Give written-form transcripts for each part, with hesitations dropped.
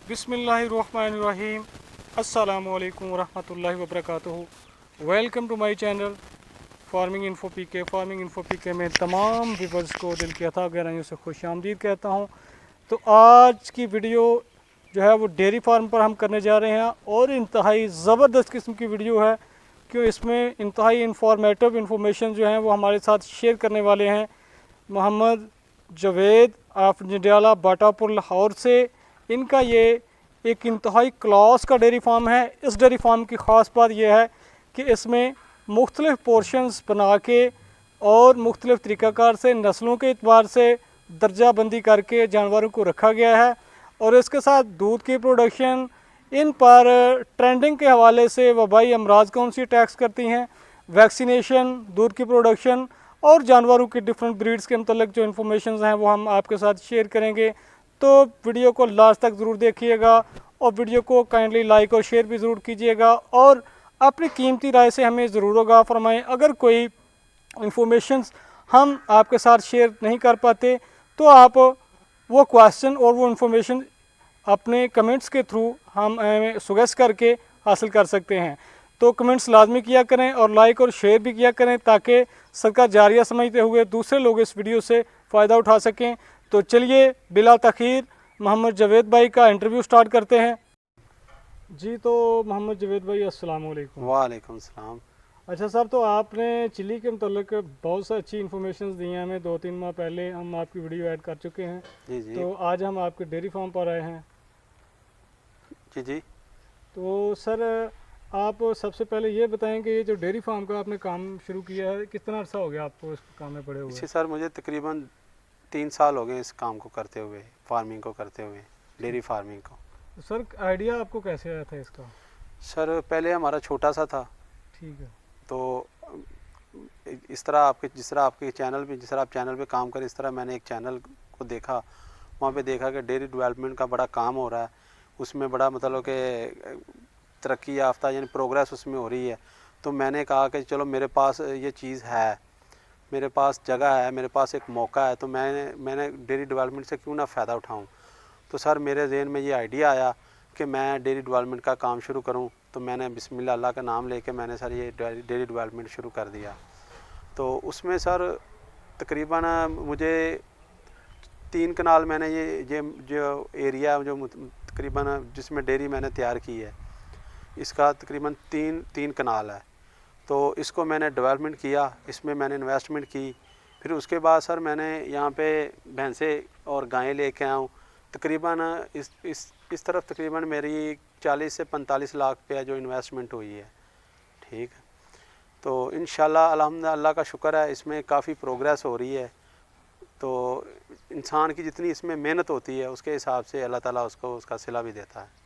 बिस्मिल्लाहिर्रहमानिर्रहीम। अस्सलामुअलैकुम वरहमतुल्लाहि वबरकातुहू। Welcome to my channel farming info PK में तमाम व्यूवर्स को दिल की अता गहराइयों से खुश आमदीद कहता हूँ। तो आज की वीडियो जो है वो डेयरी फार्म पर हम करने जा रहे हैं और इंतहाई ज़बरदस्त किस्म की वीडियो है, क्यों इसमें इंतहाई इंफॉर्मेटिव इंफॉर्मेशन जो है वो हमारे साथ शेयर करने वाले हैं मोहम्मद जवेद ऑफ जंडियाला बाटापुर लाहौर से। इनका ये एक इंतहाई क्लास का डेयरी फार्म है। इस डेयरी फार्म की ख़ास बात यह है कि इसमें मुख्तलिफ़ पोर्शंस बना के और मुख्तलिफ़ तरीक़ाकार से नस्लों के एतबार से दर्जा बंदी करके जानवरों को रखा गया है। और इसके साथ दूध की प्रोडक्शन, इन पर ट्रेंडिंग के हवाले से वबाई अमराज कौन सी अटैक्स करती हैं, वैक्सीनेशन, दूध की प्रोडक्शन और जानवरों की डिफरेंट ब्रीड्स के मतलब जो इन्फॉर्मेशन हैं वो हम आपके साथ शेयर करेंगे। तो वीडियो को लास्ट तक ज़रूर देखिएगा और वीडियो को काइंडली लाइक और शेयर भी ज़रूर कीजिएगा और अपनी कीमती राय से हमें ज़रूर आगाह फरमाएँ। अगर कोई इन्फॉर्मेशन हम आपके साथ शेयर नहीं कर पाते तो आप वो क्वेश्चन और वो इन्फॉर्मेशन अपने कमेंट्स के थ्रू हम सुगेस्ट करके हासिल कर सकते हैं। तो कमेंट्स लाजमी किया करें और लाइक और शेयर भी किया करें ताकि सदका जारिया समझते हुए दूसरे लोग इस वीडियो से फ़ायदा उठा सकें। तो चलिए बिला तखीर मोहम्मद जवेद भाई का इंटरव्यू स्टार्ट करते हैं। जी, तो मोहम्मद जवेद भाई अस्सलाम वालेकुम। वालेकुम सलाम। अच्छा सर, तो आपने चिली के मतलब बहुत सी अच्छी इन्फॉर्मेशन दी हैं हमें। 2-3 माह पहले हम आपकी वीडियो ऐड कर चुके हैं। जी जी तो आज हम आपके डेयरी फार्म पर आए हैं। जी जी। तो सर, आप सबसे पहले ये बताएं कि ये जो डेयरी फार्म का आपने काम शुरू किया है, कितना अर्सा हो गया आपको इस काम में पड़े हुए? इसी सर मुझे तकरीबन 3 साल हो गए इस काम को करते हुए, फार्मिंग को करते हुए, डेयरी फार्मिंग को। तो सर, आइडिया आपको कैसे आया था इसका? सर पहले हमारा छोटा सा था, ठीक है। तो इस तरह आपके जिस तरह आपके चैनल पे, जिस तरह आप चैनल पे काम करें, इस तरह मैंने एक चैनल को देखा। वहाँ पे देखा कि डेयरी डेवलपमेंट का बड़ा काम हो रहा है, उसमें बड़ा मतलब कि तरक्की याफ्ता यानी प्रोग्रेस उसमें हो रही है। तो मैंने कहा कि चलो मेरे पास ये चीज़ है, मेरे पास जगह है, मेरे पास एक मौका है, तो मैंने डेयरी डेवलपमेंट से क्यों ना फ़ायदा उठाऊं। तो सर मेरे जहन में ये आइडिया आया कि मैं डेयरी डेवलपमेंट का काम शुरू करूं। तो मैंने बिस्मिल्लाह अल्लाह का नाम लेके मैंने सर ये डेयरी डेवलपमेंट शुरू कर दिया। तो उसमें सर तकरीबन मुझे 3 कनाल मैंने ये जो एरिया जो तकरीबन जिसमें डेयरी मैंने तैयार की है, इसका तकरीबन तीन कनाल है। तो इसको मैंने डेवलपमेंट किया, इसमें मैंने इन्वेस्टमेंट की। फिर उसके बाद सर मैंने यहाँ पे भैंसें और गायें लेके आया हूँ। तकरीबन इस तरफ तकरीबन मेरी 40 से 45 लाख रुपया जो इन्वेस्टमेंट हुई है। ठीक है, तो इंशाल्लाह अल्हम्दुलिल्लाह अल्लाह का शुक्र है, इसमें काफ़ी प्रोग्रेस हो रही है। तो इंसान की जितनी इसमें मेहनत होती है उसके हिसाब से अल्लाह ताला उसको उसका सिला भी देता है।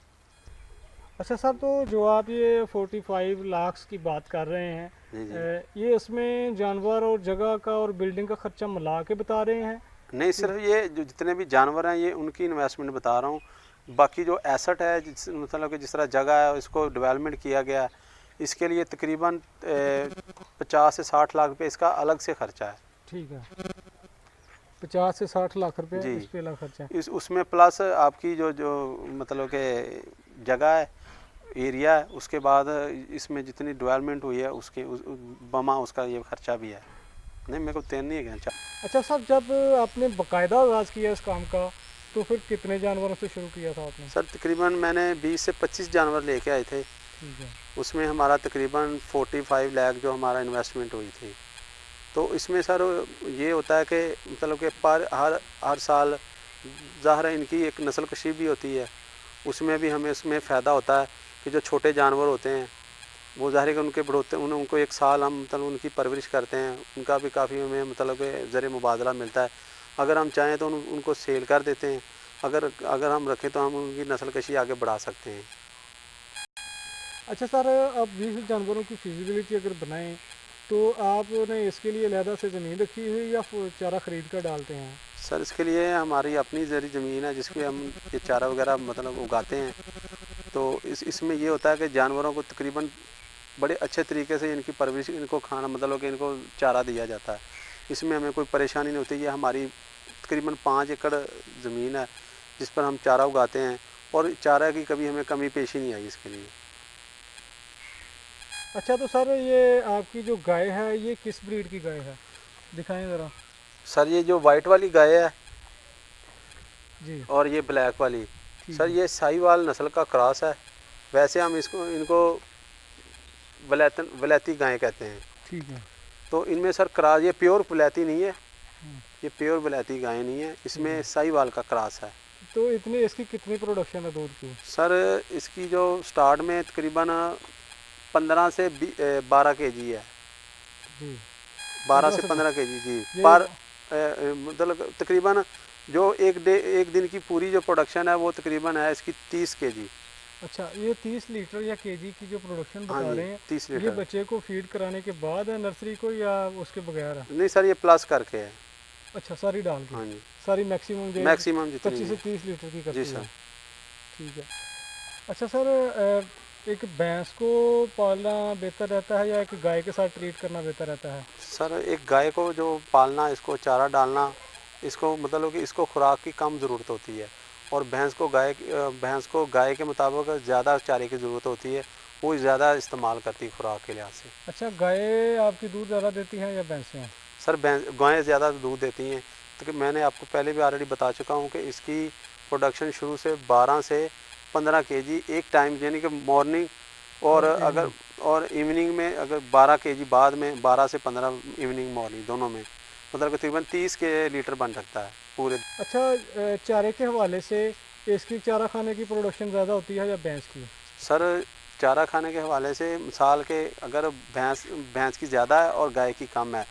अच्छा सर, तो जो आप ये 45 लाख की बात कर रहे हैं, जी जी। ये इसमें जानवर और जगह का और बिल्डिंग का खर्चा मिला के बता रहे हैं? नहीं, सिर्फ ये जो जितने भी जानवर हैं ये उनकी इन्वेस्टमेंट बता रहा हूँ। बाकी जो एसेट है मतलब कि जिस तरह जगह है इसको डेवलपमेंट किया गया है, इसके लिए तकरीबन 50 से 60 लाख रुपए इसका अलग से खर्चा है। ठीक है, 50 से 60 लाख रुपए जी, इस पे अलग खर्चा है। इस उसमें प्लस आपकी जो जो मतलब कि जगह है, एरिया है, उसके बाद इसमें जितनी डेवलपमेंट हुई है उसके बमा उसका ये खर्चा भी है। नहीं, मेरे को तैर नहीं है। अच्छा सर, जब आपने बाकायदा आगाज़ किया इस काम का तो फिर कितने जानवरों से शुरू किया था आपने? सर तकरीबन मैंने 20 से 25 जानवर लेके आए थे। ठीक है। उसमें हमारा तकरीबन 45 लाख जो हमारा इन्वेस्टमेंट हुई थी। तो इसमें सर ये होता है कि मतलब कि पर हर साल ज़ाहिर है इनकी एक नस्ल कशी भी होती है, उसमें भी हमें उसमें फ़ायदा होता है कि जो छोटे जानवर होते हैं वो ज़ाहिर है कि उनके बढ़ोते उनको एक साल हम मतलब उनकी परवरिश करते हैं, उनका भी काफ़ी हमें मतलब कि ज़रिए मुबादला मिलता है। अगर हम चाहें तो उनको सेल कर देते हैं, अगर हम रखें तो हम उनकी नस्ल कशी आगे बढ़ा सकते हैं। अच्छा सर, अब 20 जानवरों की फिजिबिलिटी अगर बनाएं तो आपने इसके लिए अलहदा से ज़मीन रखी हुई या चारा ख़रीद कर डालते हैं? सर इसके लिए हमारी अपनी ज़री ज़मीन है जिसमें हम ये चारा वगैरह मतलब उगाते हैं। तो इसमें ये होता है कि जानवरों को तकरीबन बड़े अच्छे तरीके से इनकी परवरिश, इनको खाना मतलब कि इनको चारा दिया जाता है। इसमें हमें कोई परेशानी नहीं होती। ये हमारी तकरीबन 5 एकड़ ज़मीन है, जिस पर हम चारा उगाते हैं, और चारा की कभी हमें कमी पेश ही नहीं आई इसके लिए। अच्छा, तो सर ये आपकी जो गाय है ये किस ब्रीड की गाय है, दिखाएं ज़रा। सर ये जो वाइट वाली गाय है जी। और ये ब्लैक वाली, ठीक सर है। ये साहिवाल नस्ल का क्रॉस है। वैसे हम इनको वलैती गाय कहते हैं। ठीक है। तो इनमें सर क्रॉस, ये प्योर वलैती नहीं है, हम्म, ये प्योर वलैती गाय नहीं है, ठीक इसमें है। साहिवाल का क्रॉस है। तो इतनी इसकी कितनी प्रोडक्शन है दूध की? सर इसकी जो स्टार्ट में तकरीबन 15 से 12 केजी है। जी। 12 15 से से 15 केजी जी ये पर मतलब तकरीबन जो एक दिन की पूरी जो प्रोडक्शन है वो तकरीबन है इसकी 30 केजी। अच्छा, ये 30 लीटर या केजी की जो प्रोडक्शन हाँ बता जी, रहे हैं, 30 ये लीटर। बच्चे को फीड कराने के बाद है नर्सरी को या उसके बगैर है? नहीं सर, ये प्लस करके है। अच्छा, सारी डाल के। हाँ जी, सारी मैक्सिमम जो मैक्सिमम जितनी 25 से है। 30 लीटर की जी करती है। सर। ठीक है। अच्छा सर, एक भैंस को पालना बेहतर रहता है या एक गाय के साथ ट्रीट करना बेहतर रहता है? सर एक गाय को जो पालना, इसको चारा डालना, इसको मतलब कि इसको खुराक की कम ज़रूरत होती है, और भैंस को गाय के मुताबिक ज़्यादा चारे की ज़रूरत होती है, वो ज़्यादा इस्तेमाल करती है खुराक के लिहाज से। अच्छा, गाय आपकी दूध ज़्यादा देती हैं या भैंसें हैं? सर गायें ज़्यादा दूध देती हैं, तो कि मैंने आपको पहले भी ऑलरेडी बता चुका हूँ कि इसकी प्रोडक्शन शुरू से 12 से 15 केजी एक टाइम, यानी कि मॉर्निंग और और अगर इवनिंग? और इवनिंग में अगर 12 केजी बाद में, 12 से 15 इवनिंग मॉर्निंग दोनों में, मतलब तकरीबन 30 के लीटर बन सकता है पूरे। अच्छा, चारे के हवाले से इसकी चारा खाने की प्रोडक्शन ज़्यादा होती है या भैंस की? सर चारा खाने के हवाले से मिसाल के अगर भैंस की ज़्यादा है और गाय की कम है,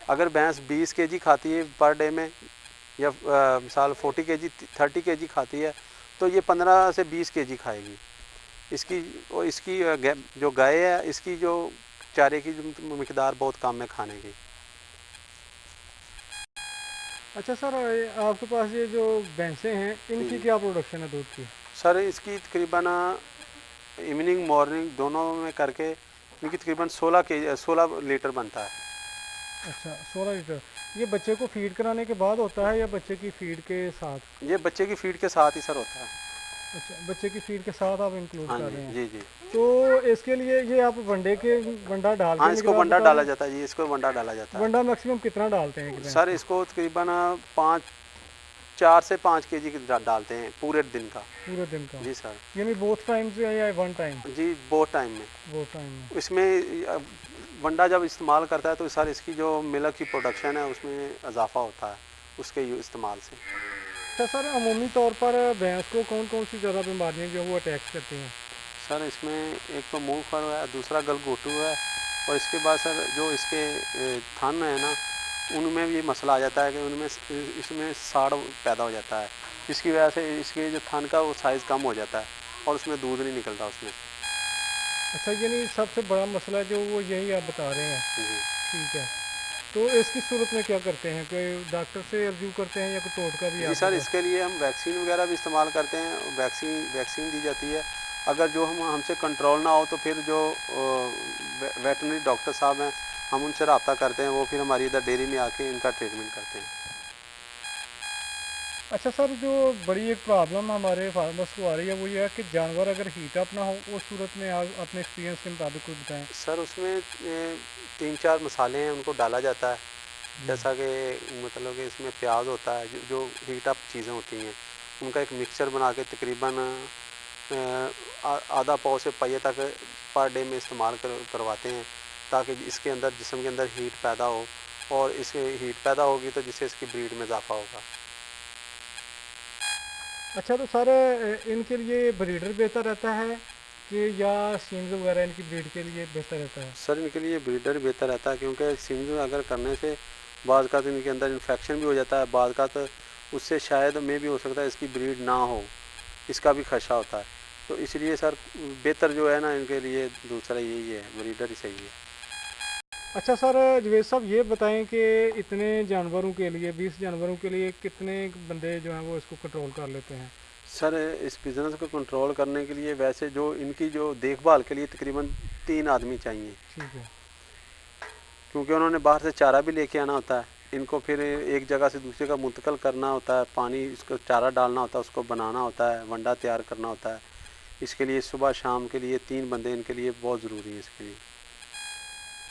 अगर भैंस 20 केजी खाती है पर डे में, या मिसाल 40 केजी 30 केजी खाती है, तो ये 15 से 20 केजी खाएगी। इसकी और इसकी जो गाय है, इसकी जो चारे की जो मिकदार बहुत कम है खाने की। अच्छा सर, आपके पास ये जो भैंसें हैं जी इनकी जी। क्या प्रोडक्शन है दूध की? सर इसकी तकरीबन इवनिंग मॉर्निंग दोनों में करके इनकी तकरीबन 16 लीटर बनता है। अच्छा, 16 लीटर। ये बच्चे को फीड कराने के बाद होता है या बच्चे की फीड के साथ? ये बच्चे की फीड के साथ ही सर होता है। अच्छा, बच्चे की फीड के साथ आप इंक्लूड हाँ कर जी रहे हैं। जी जी। तो इसके लिए ये आप वंडा डाल हाँ, के इसको मिकदार वंडा बता डाला दें। जाता है जी, इसको वंडा डाला जाता है। वंडा मैक्सिमम कितना डालते हैं एक भैंस सर को? इसको तकरीबन 4 से 5 केजी की डालते हैं पूरे दिन का। पूरे दिन का? जी सर। यानी बोथ टाइम्स या वन टाइम? जी बहुत टाइम में। बोथ टाइम में। इसमें वंडा जब इस्तेमाल करता है तो सर इसकी जो मिल्क की प्रोडक्शन है उसमें इजाफा होता है उसके इस्तेमाल से। अच्छा सर, अमूमी तौर पर भैंस को कौन कौन सी ज़्यादा बीमारियाँ जो है वो अटैक करती हैं? सर इसमें एक तो मुंह फर है, दूसरा गलघोटू है, और इसके बाद सर जो इसके थन है ना, उनमें भी मसला आ जाता है कि उनमें इसमें साड़ पैदा हो जाता है, जिसकी वजह से इसके जो थन का वो साइज़ कम हो जाता है और उसमें दूध नहीं निकलता उसमें। अच्छा, यानी सबसे बड़ा मसला जो वो यही आप बता रहे हैं। जी ठीक है। तो इसकी सूरत में क्या करते हैं, कोई डॉक्टर से रिव्यू करते हैं या कोई टोटका भी है जी आपके सर, पास? इसके लिए हम वैक्सीन वगैरह भी इस्तेमाल करते हैं, वैक्सीन दी जाती है। अगर जो हमसे कंट्रोल ना हो तो फिर जो वेटनरी डॉक्टर साहब हैं, हम उनसे रब्ता करते हैं, वो फिर हमारी इधर डेयरी में आके इनका ट्रीटमेंट करते हैं। अच्छा सर, जो बड़ी एक प्रॉब्लम हमारे फार्मर्स को आ रही है वो ये है कि जानवर अगर हीट अप ना हो, उस सूरत में आप अपने एक्सपीरियंस के मुताबिक कुछ बताएं। सर उसमें 3-4 मसाले हैं, उनको डाला जाता है, जी। जैसा कि मतलब कि इसमें प्याज होता है, जो हीट अप चीज़ें होती हैं, उनका एक मिक्सचर बना के तकरीबन आधा पाव से पहिए तक पर डे में इस्तेमाल करवाते हैं, ताकि इसके अंदर जिस्म के अंदर हीट पैदा हो, और इसके हीट पैदा होगी तो जिससे इसकी ब्रीड में इजाफा होगा। अच्छा, तो सर इनके लिए ब्रीडर बेहतर रहता है कि या सींग वगैरह इनकी ब्रीड के लिए बेहतर रहता है? सर इनके लिए ब्रीडर बेहतर रहता है, क्योंकि सिंग अगर करने से बाज़ का तो इनके अंदर इन्फेक्शन भी हो जाता है, बाज़ का तो उससे शायद में भी हो सकता है इसकी ब्रीड ना हो, इसका भी खदशा होता है। तो इसलिए सर बेहतर जो है ना इनके लिए दूसरा यही है, ब्रीडर ही सही है। अच्छा सर, जवेद साहब ये बताएं कि इतने जानवरों के लिए, 20 जानवरों के लिए कितने बंदे जो हैं वो इसको कंट्रोल कर लेते हैं? सर इस बिज़नेस को कंट्रोल करने के लिए वैसे जो इनकी जो देखभाल के लिए तकरीबन 3 आदमी चाहिए, ठीक है। क्योंकि उन्होंने बाहर से चारा भी लेके आना होता है, इनको फिर एक जगह से दूसरी जगह मुंतकिल करना होता है, पानी इसको चारा डालना होता है, उसको बनाना होता है, वंडा तैयार करना होता है। इसके लिए सुबह शाम के लिए 3 बंदे इनके लिए बहुत ज़रूरी है इसके लिए।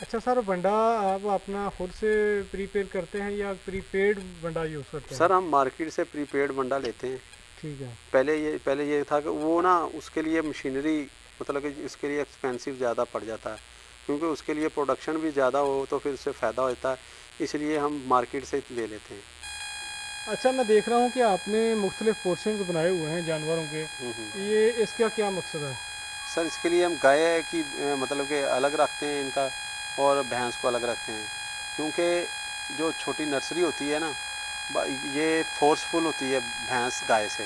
अच्छा सर, बंडा आप अपना खुद से प्रीपेयर करते हैं या प्रीपेड बंडा यूज़ करते हैं? सर हम मार्केट से प्रीपेड वंडा लेते हैं। ठीक है। पहले ये था कि वो ना उसके लिए मशीनरी मतलब कि इसके लिए एक्सपेंसिव ज़्यादा पड़ जाता है, क्योंकि उसके लिए प्रोडक्शन भी ज़्यादा हो तो फिर उससे फ़ायदा होता है, इसलिए हम मार्केट से ले लेते हैं। अच्छा, मैं देख रहा हूँ कि आपने मुख्तलिफ पोर्शंस बनाए हुए हैं जानवरों के, हम्म। ये इसका क्या मकसद है? सर इसके लिए हम गाय की मतलब कि अलग रखते हैं इनका, और भैंस को अलग रखते हैं, क्योंकि जो छोटी नर्सरी होती है ना, ये फोर्सफुल होती है भैंस गाय से।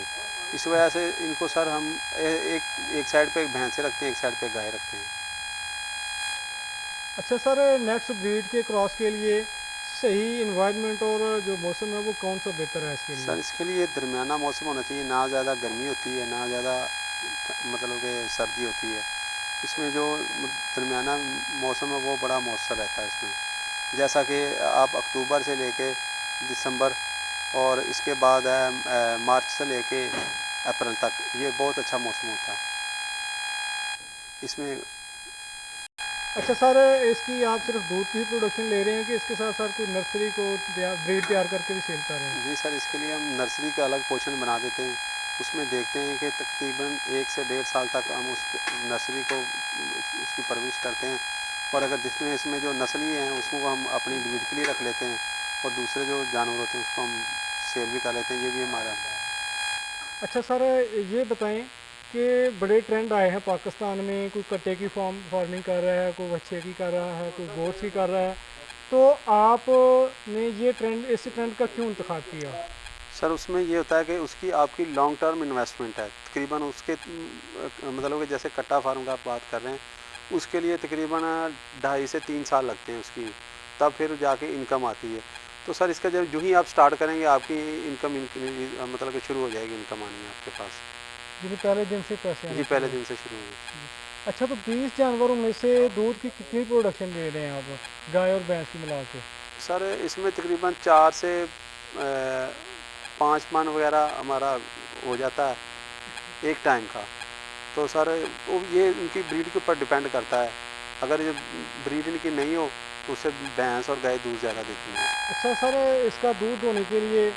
इस वजह से इनको सर हम एक एक साइड पे भैंसें रखते हैं, एक साइड पे गाय रखते हैं। अच्छा सर, नेक्स्ट ब्रीड के क्रॉस के लिए सही इन्वायरमेंट और जो मौसम है वो कौन सा बेहतर है इसके लिए? सर इसके लिए दरमियाना मौसम होना चाहिए, ना ज़्यादा गर्मी होती है ना ज़्यादा मतलब कि सर्दी होती है। इसमें जो दरमियाना मौसम है वो बड़ा मौसर रहता है इसमें। जैसा कि आप अक्टूबर से लेके दिसंबर, और इसके बाद है मार्च से लेके अप्रैल तक, ये बहुत अच्छा मौसम होता है इसमें। अच्छा सर, इसकी आप सिर्फ दूध की ही प्रोडक्शन ले रहे हैं कि इसके साथ साथ कोई नर्सरी को ब्रीड तैयार करके भी सेल कर रहे हैं? जी सर, इसके लिए हम नर्सरी का अलग पोर्शन बना देते हैं। उसमें देखते हैं कि तकरीबन 1 से 1.5 साल तक हम उस नर्सरी को उसकी परवरिश करते हैं, और अगर जिसमें इसमें जो नस्ली हैं उसको हम अपनी ब्रीड के लिए रख लेते हैं, और दूसरे जो जानवर होते हैं उसको हम सेल भी कर लेते हैं। ये भी हमारा। अच्छा सर, ये बताएं कि बड़े ट्रेंड आए हैं पाकिस्तान में, कोई कट्टे की फार्मिंग कर रहा है, कोई बच्चे की कर रहा है, कोई गोट्स की कर रहा है, तो आपने ये ट्रेंड, इस ट्रेंड का क्यों इंतखाब किया? सर उसमें ये होता है कि उसकी आपकी लॉन्ग टर्म इन्वेस्टमेंट है, तकरीबन उसके मतलब कि जैसे कट्टा फार्म का आप बात कर रहे हैं, उसके लिए तकरीबन 2.5 से 3 साल लगते हैं उसकी, तब फिर जाके इनकम आती है। तो सर इसका जब जो ही आप स्टार्ट करेंगे आपकी इनकम मतलब कि शुरू हो जाएगी इनकम आनी आपके पास। जी, पहले दिन से पैसे जी आने शुरू पहले हो। दिन से शुरू होगी। अच्छा, तो 20 जानवरों में से दूध की कितनी प्रोडक्शन दे रहे हैं आप, गाय और भैंस की मिला के? सर इसमें तकरीबन 4 से 5 मन वगैरह हमारा हो जाता है एक टाइम का। तो सर वो ये इनकी ब्रीड के ऊपर डिपेंड करता है, अगर ये ब्रीड इनकी नहीं हो तो उससे भैंस और गाय दूध ज़्यादा देती हैं। अच्छा सर, इसका दूध दोने के लिए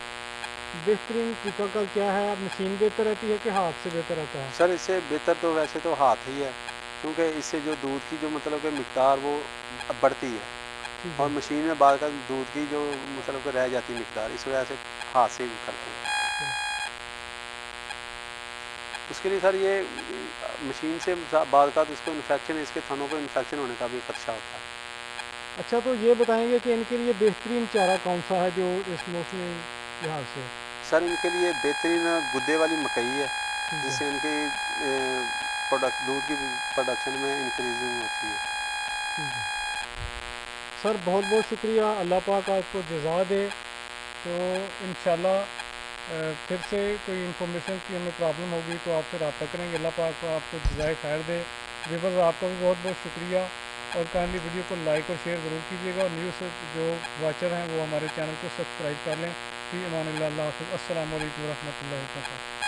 बेहतरीन तरीका क्या है? मशीन बेहतर रहती है कि हाथ से बेहतर रहता है? सर इससे बेहतर तो वैसे तो हाथ ही है, क्योंकि इससे जो दूध की जो मतलब कि मिकदार वो बढ़ती है, ठीक और है। मशीन में बाद का दूध की जो मतलब कि रह जाती है मिकदार, इस वजह से हाथ से ही करते हैं। उसके लिए सर ये मशीन से बाद का उसको इन्फेक्शन, इसके थनों को इन्फेक्शन होने का भी खदशा होता है। अच्छा, तो ये बताएंगे कि इनके लिए बेहतरीन चारा कौन सा है जो इस मौसमी लिहाज से? सर इनके लिए बेहतरीन गुद्दे वाली मकई है, ठीक है। जिससे इनकी दूध की प्रोडक्शन में इंक्रीजिंग होती है। ठीक है सर, बहुत बहुत शुक्रिया, अल्लाह पाक आपको जज़ा दे। तो इंशाल्लाह फिर से कोई इन्फॉर्मेशन की हमें प्रॉब्लम होगी तो आपसे रब्ता करेंगे। अल्लाह पाक को आपको जज़ाए खैर दे। व्यूअर्स, आपका भी बहुत बहुत शुक्रिया, और काइंडली वीडियो को लाइक और शेयर ज़रूर कीजिएगा, और न्यूज़ जो वाचर हैं वो हमारे चैनल को सब्सक्राइब कर लें। फ़ी अमान अल्लाह। अस्सलामु अलैकुम व रहमतुल्लाहि व बरकातहू।